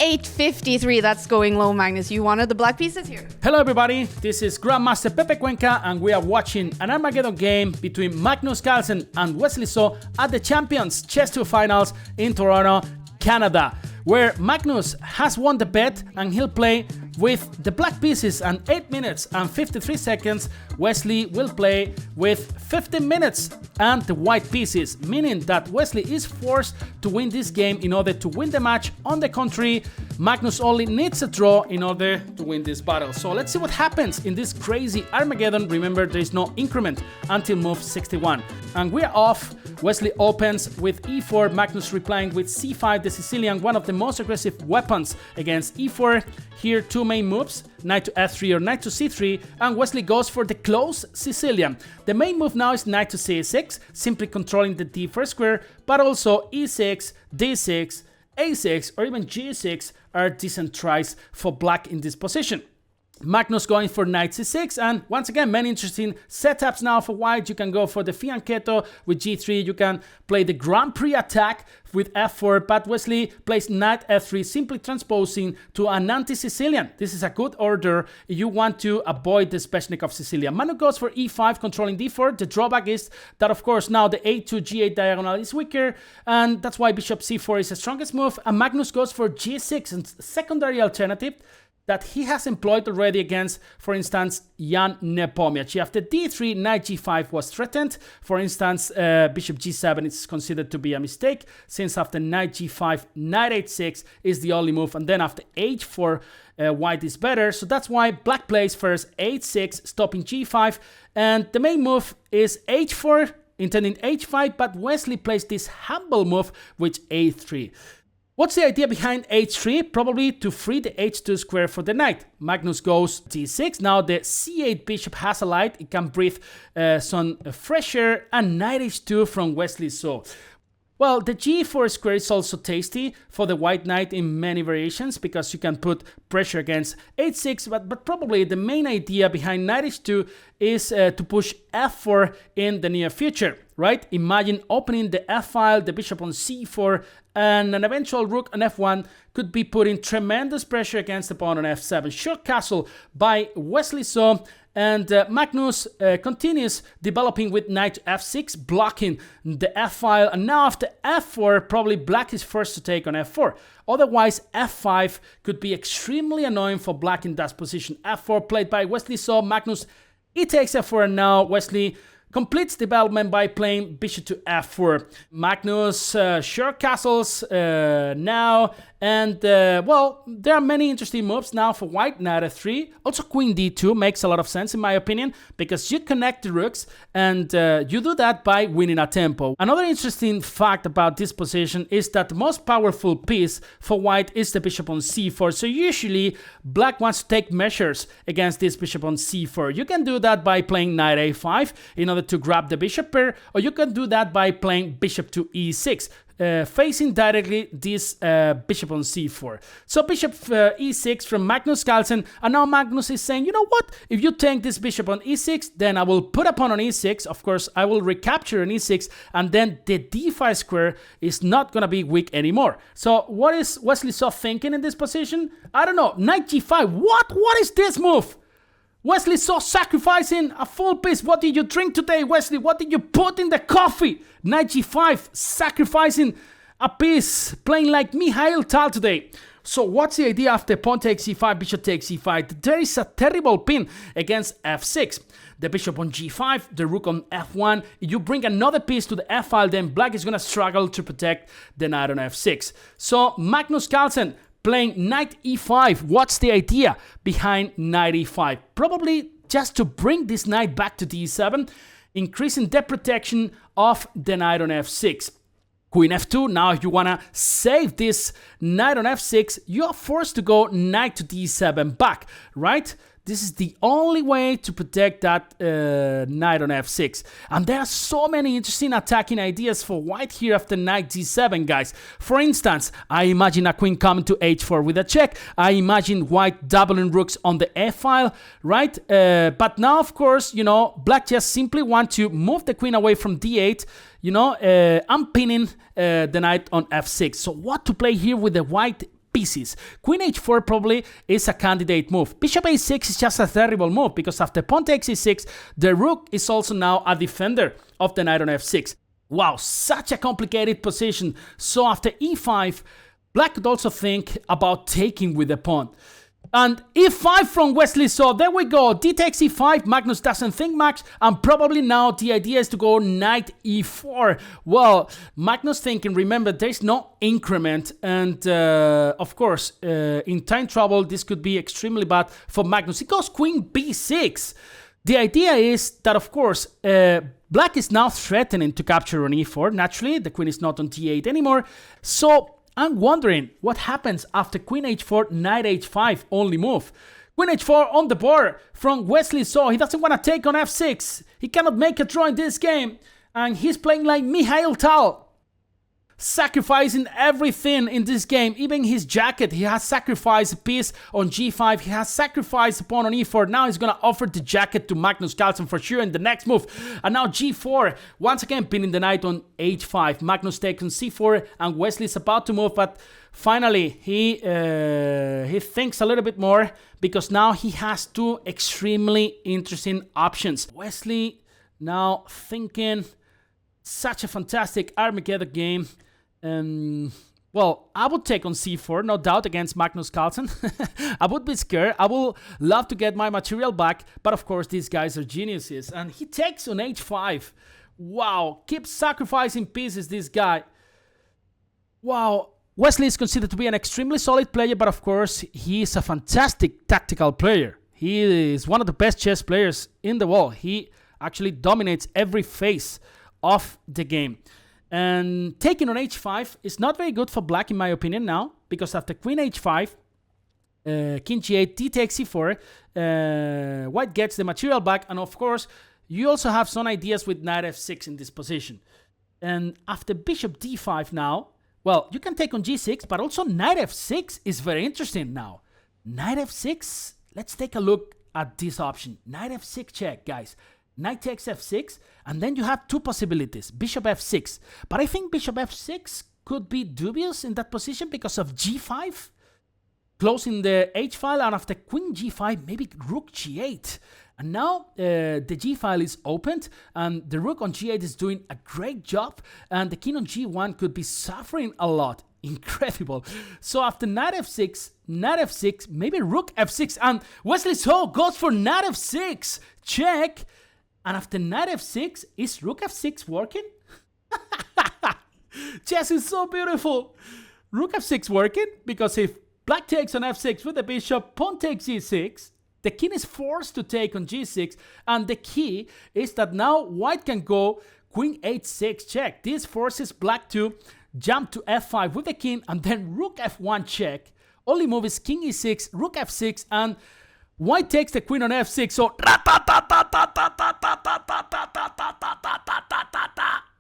853. That's going low, Magnus. You wanted the black pieces here. Hello everybody, this is Grandmaster Pepe Cuenca and we are watching an Armageddon game between Magnus Carlsen and Wesley So at the Champions Chess.com Finals in Toronto, Canada, where Magnus has won the bet and he'll play with the black pieces and 8 minutes and 53 seconds. Wesley will play with 15 minutes and the white pieces, meaning that Wesley is forced to win this game in order to win the match. On the contrary, Magnus only needs a draw in order to win this battle. So let's see what happens in this crazy Armageddon. Remember, there is no increment until move 61. And we are off. Wesley opens with e4, Magnus replying with c5, the Sicilian, one of the most aggressive weapons against e4. Here, two main moves, knight to f3 or knight to c3, and Wesley goes for the close Sicilian. The main move now is knight to c6, simply controlling the d1 square, but also e6, d6, a6, or even g6 are decent tries for black in this position. Magnus going for knight c6, and once again, many interesting setups now for white. You can go for the fianchetto with g3, you can play the Grand Prix attack with f4, but Wesley plays knight f3, simply transposing to an anti-Sicilian. This is a good order if you want to avoid the Spechnikov Sicilian. Manu goes for e5, controlling d4. The drawback is that, of course, now the a2, g8 diagonal is weaker, and that's why bishop c4 is the strongest move, and Magnus goes for g6, and secondary alternative that he has employed already against, for instance, Jan Nepomniachtchi. After d3, knight g5 was threatened. For instance, bishop g7 is considered to be a mistake, since after knight g5, knight h6 is the only move, and then after h4, white is better. So that's why black plays first h6, stopping g5, and the main move is h4, intending h5, but Wesley plays this humble move with a3. What's the idea behind h3? Probably to free the h2 square for the knight. Magnus goes d6. Now the c8 bishop has a light. It can breathe some fresh air, and knight h2 from Wesley So. Well, the g4 square is also tasty for the white knight in many variations because you can put pressure against h6, but probably the main idea behind knight h2 is to push f4 in the near future, right? Imagine opening the f-file, the bishop on c4, and an eventual rook on f1 could be putting tremendous pressure against the pawn on f7. Short castle by Wesley So. And Magnus continues developing with knight to f6, blocking the f-file. And now after f4, probably black is forced to take on f4. Otherwise, f5 could be extremely annoying for black in that position. f4 played by Wesley So. Magnus, he takes f4, and now Wesley completes development by playing bishop to f4. Magnus short castles now, and well, there are many interesting moves now for white. Knight f3, also queen d2 makes a lot of sense in my opinion, because you connect the rooks, and you do that by winning a tempo. Another interesting fact about this position is that the most powerful piece for white is the bishop on c4, so usually black wants to take measures against this bishop on c4. You can do that by playing knight a5 in order to grab the bishop pair, or you can do that by playing bishop to e6, facing directly this bishop on c4. So bishop e6 from Magnus Carlsen, and now Magnus is saying, you know what, if you take this bishop on e6, then I will put a pawn on e6, of course I will recapture an e6, and then the d5 square is not gonna be weak anymore. So what is Wesley So thinking in this position? I don't know. Knight g5, what is this move? Wesley So sacrificing a full piece. What did you drink today, Wesley? What did you put in the coffee? Knight g5, sacrificing a piece, playing like Mikhail Tal today. So what's the idea after pawn takes c5, bishop takes c5? There is a terrible pin against f6. The bishop on g5, the rook on f1. If you bring another piece to the f-file, then black is going to struggle to protect the knight on f6. So Magnus Carlsen playing knight e5. What's the idea behind knight e5? Probably just to bring this knight back to d7, increasing the protection of the knight on f6. Queen f2. Now if you want to save this knight on f6, you are forced to go knight to d7 back, right? This is the only way to protect that knight on f6. And there are so many interesting attacking ideas for white here after knight d7, guys. For instance, I imagine a queen coming to h4 with a check. I imagine white doubling rooks on the f-file, right? But now, of course, you know, black just simply want to move the queen away from d8, you know, unpinning the knight on f6. So what to play here with the white pieces. Queen h4 probably is a candidate move. Bishop a6 is just a terrible move because after pawn takes e6, the rook is also now a defender of the knight on f6. Wow, such a complicated position. So after e5, black could also think about taking with the pawn. And e5 from Wesley So, there we go. D takes e5, Magnus doesn't think much, and probably now the idea is to go knight e4. Well, Magnus thinking, remember, there's no increment, and of course, in time trouble, this could be extremely bad for Magnus. He goes queen b6. The idea is that, of course, black is now threatening to capture on e4. Naturally, the queen is not on d8 anymore. So I'm wondering what happens after queen h4, knight h5 only move. Queen h4 on the board from Wesley So. He doesn't want to take on f6. He cannot make a draw in this game. And he's playing like Mikhail Tal, sacrificing everything in this game, even his jacket. He has sacrificed a piece on g5, he has sacrificed a pawn on e4. Now he's gonna offer the jacket to Magnus Carlsen for sure in the next move. And now g4, once again pinning the knight on h5. Magnus takes on c4, and Wesley is about to move, but finally he thinks a little bit more, because now he has two extremely interesting options. Wesley now thinking, such a fantastic Armageddon game. Well, I would take on c4, no doubt, against Magnus Carlsen. I would be scared. I would love to get my material back, but of course these guys are geniuses. And he takes on h5. Wow, keeps sacrificing pieces, this guy. Wow, Wesley is considered to be an extremely solid player, but of course he is a fantastic tactical player. He is one of the best chess players in the world. He actually dominates every phase of the game. And taking on h5 is not very good for black in my opinion now, because after queen h5, king g8, d takes c4, white gets the material back, and of course you also have some ideas with knight f6 in this position. And after bishop d5 now, well, you can take on g6, but also knight f6 is very interesting now. Knight f6, let's take a look at this option. Knight f6 check, guys. Knight takes f6, and then you have two possibilities, bishop f6. But I think bishop f6 could be dubious in that position because of g5, closing the h-file, and after queen g5, maybe rook g8. And now the g-file is opened, and the rook on g8 is doing a great job, and the king on g1 could be suffering a lot. Incredible. So after knight f6, maybe rook f6, and Wesley So goes for knight f6, check. And after knight f6, is rook f6 working? Chess is so beautiful. Rook f6 working, because if black takes on f6 with the bishop, pawn takes g6, the king is forced to take on g6, and the key is that now white can go queen h6 check. This forces black to jump to f5 with the king, and then rook f1 check. Only move is king e6, rook f6, and white takes the queen on f6, so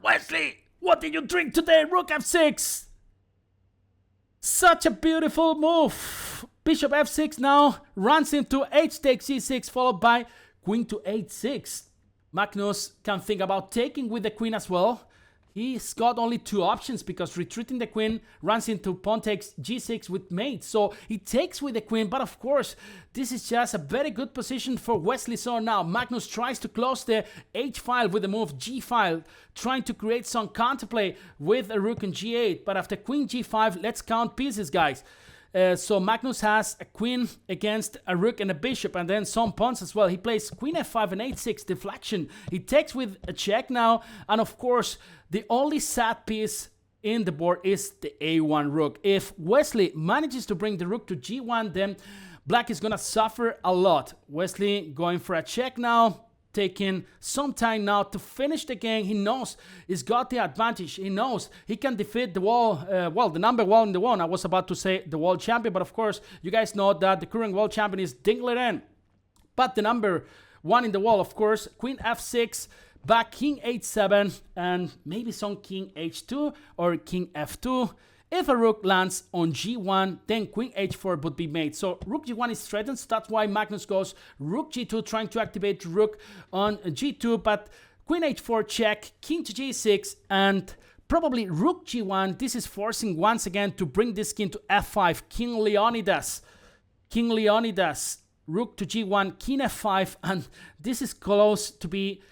Wesley, what did you drink today? Rook f6. Such a beautiful move. Bishop f6 now runs into h takes c6, followed by queen to h6. Magnus can think about taking with the queen as well. He's got only two options, because retreating the queen runs into pawn takes g6 with mate. So he takes with the queen, but of course, this is just a very good position for Wesley So now. Magnus tries to close the h-file with the move g-file, trying to create some counterplay with a rook on g8. But after queen g5, let's count pieces, guys. So Magnus has a queen against a rook and a bishop, and then some pawns as well. He plays queen f5 and h6 deflection. He takes with a check now, and of course the only sad piece in the board is the a1 rook. If Wesley manages to bring the rook to g1, then black is gonna suffer a lot. Wesley going for a check now, taking some time now to finish the game. He knows he's got the advantage. He knows he can defeat the the number one in the world. I was about to say the world champion, but of course, you guys know that the current world champion is Dingleren. But the number one in the world, of course, queen f6, back king h7, and maybe some king h2 or king f2. If a rook lands on g1, then queen h4 would be made. So rook g1 is threatened, so that's why Magnus goes rook g2, trying to activate rook on g2, but queen h4 check, king to g6, and probably rook g1. This is forcing once again to bring this king to f5. King Leonidas. Rook to g1, king f5, and this is close to be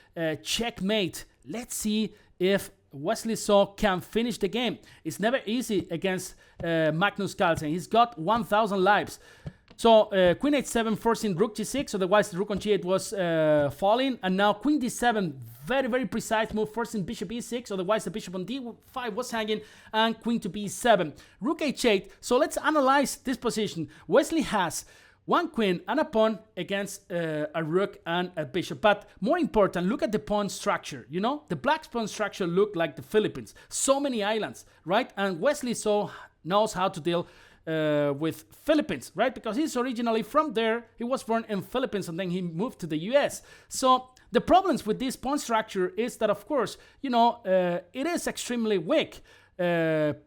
checkmate. Let's see if Wesley So can finish the game. It's never easy against Magnus Carlsen. He's got 1,000 lives. So queen h7 forcing rook g6, otherwise the rook on g8 was falling. And now queen d7, very, very precise move, forcing bishop e6, otherwise the bishop on d5 was hanging, and queen to b7. Rook h8, so let's analyze this position. Wesley has one queen and a pawn against a rook and a bishop. But more important, look at the pawn structure. You know, the black pawn structure look like the Philippines. So many islands, right? And Wesley So knows how to deal with Philippines, right? Because he's originally from there. He was born in Philippines and then he moved to the US. So the problems with this pawn structure is that, of course, you know, it is extremely weak.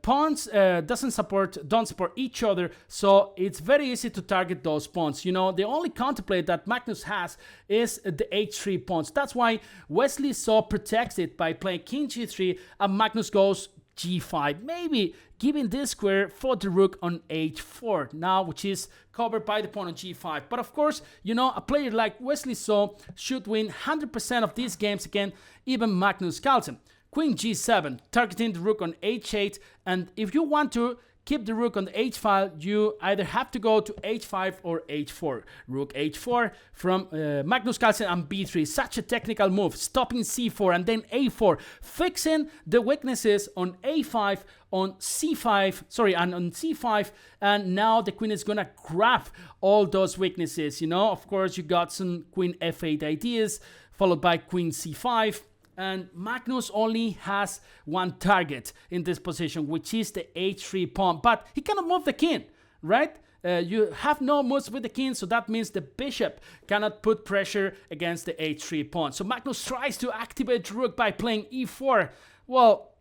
Pawns don't support each other, so it's very easy to target those pawns. You know, the only counterplay that Magnus has is the h3 pawns. That's why Wesley So protects it by playing king g3 and Magnus goes g5, maybe giving this square for the rook on h4 now, which is covered by the pawn on g5. But of course, you know, a player like Wesley So should win 100% of these games against even Magnus Carlsen. Queen g7, targeting the rook on h8, and if you want to keep the rook on the h file, you either have to go to h5 or h4. Rook h4 from Magnus Carlsen and b3. Such a technical move, stopping c4 and then a4, fixing the weaknesses on a5, on c5, and on c5, and now the queen is gonna grab all those weaknesses. You know, of course, you got some queen f8 ideas, followed by queen c5. And Magnus only has one target in this position, which is the h3 pawn. But he cannot move the king, right? You have no moves with the king, so that means the bishop cannot put pressure against the h3 pawn. So Magnus tries to activate rook by playing e4. Well,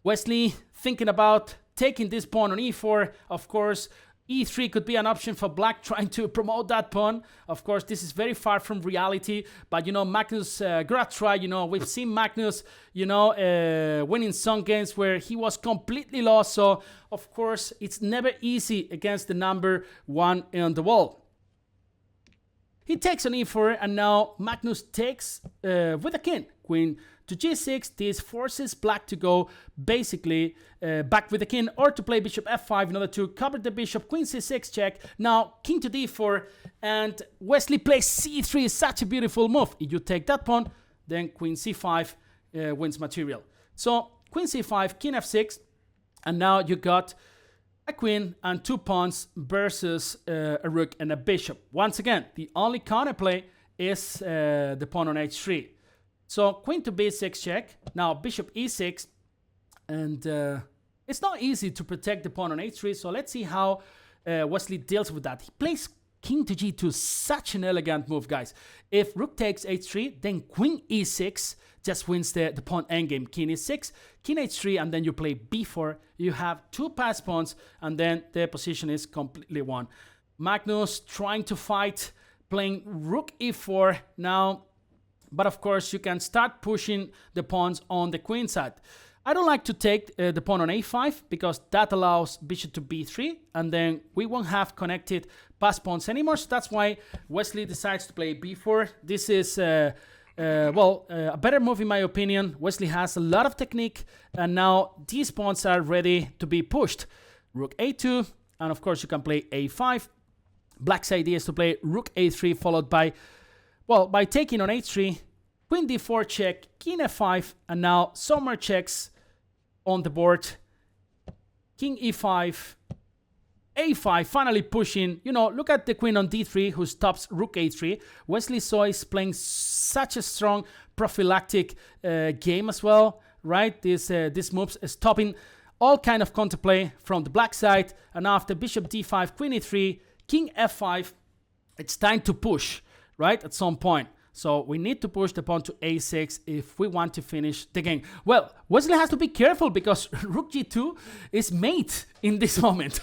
Wesley thinking about taking this pawn on e4, of course. E3 could be an option for black, trying to promote that pawn. Of course, this is very far from reality, but you know, Magnus gotta try. You know, we've seen Magnus, you know, winning some games where he was completely lost. So, of course, it's never easy against the number one in the world. He takes on e4, and now Magnus takes with a king. Queen to g6, this forces black to go basically back with the king, or to play bishop f5 in order to cover the bishop. Queen c6 check, now king to d4, and Wesley plays c3, such a beautiful move. If you take that pawn, then queen c5 wins material. So queen c5, king f6, and now you got a queen and two pawns versus a rook and a bishop. Once again, the only counterplay is the pawn on h3. So queen to b6 check, now bishop e6, and it's not easy to protect the pawn on h3, so let's see how Wesley deals with that. He plays king to g2, such an elegant move, guys. If rook takes h3, then queen e6 just wins the pawn endgame. King e6, king h3, and then you play b4. You have two passed pawns, and then the position is completely won. Magnus trying to fight, playing rook e4 now. But of course, you can start pushing the pawns on the queen side. I don't like to take the pawn on a5 because that allows bishop to b3, and then we won't have connected pass pawns anymore. So that's why Wesley decides to play b4. This is a better move in my opinion. Wesley has a lot of technique, and now these pawns are ready to be pushed. Rook a2, and of course you can play a5. Black's idea is to play rook a3 followed by, well, by taking on h3, queen d4 check, king f5, and now some more checks on the board. King e5, a5, finally pushing. You know, look at the queen on d3 who stops rook a3. Wesley So is playing such a strong prophylactic game as well, right? This moves stopping all kind of counterplay from the black side. And now after bishop d5, queen e3, king f5, it's time to push, right, at some point. So we need to push the pawn to a6 if we want to finish the game. Well, Wesley has to be careful because rook g2 is mate in this moment.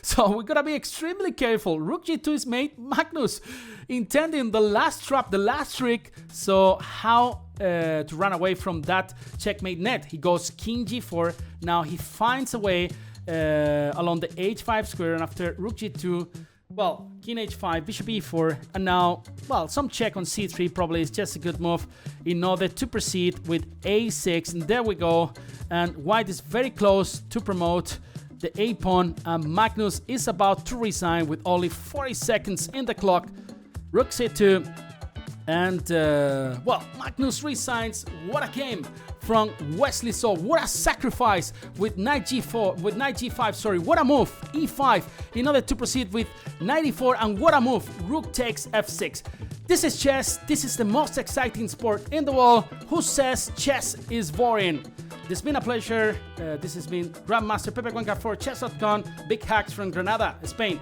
So we gotta be extremely careful. Rook g2 is mate. Magnus intending the last trap, the last trick. So how to run away from that checkmate net. He goes king g4. Now he finds a way along the h5 square, and after rook g2, well, king h5, bishop e4, and now, well, some check on c3 probably is just a good move in order to proceed with a6, and there we go. And white is very close to promote the a pawn, and Magnus is about to resign with only 40 seconds in the clock. Rook c2, and well, Magnus resigns. What a game from Wesley So. What a sacrifice with knight g4, with knight g5, sorry. What a move, e5, in order to proceed with knight e4, and what a move, rook takes f6. This is chess. This is the most exciting sport in the world. Who says chess is boring? This has been a pleasure. This has been Grandmaster Pepe Cuenca for Chess.com. Big hacks from Granada, Spain.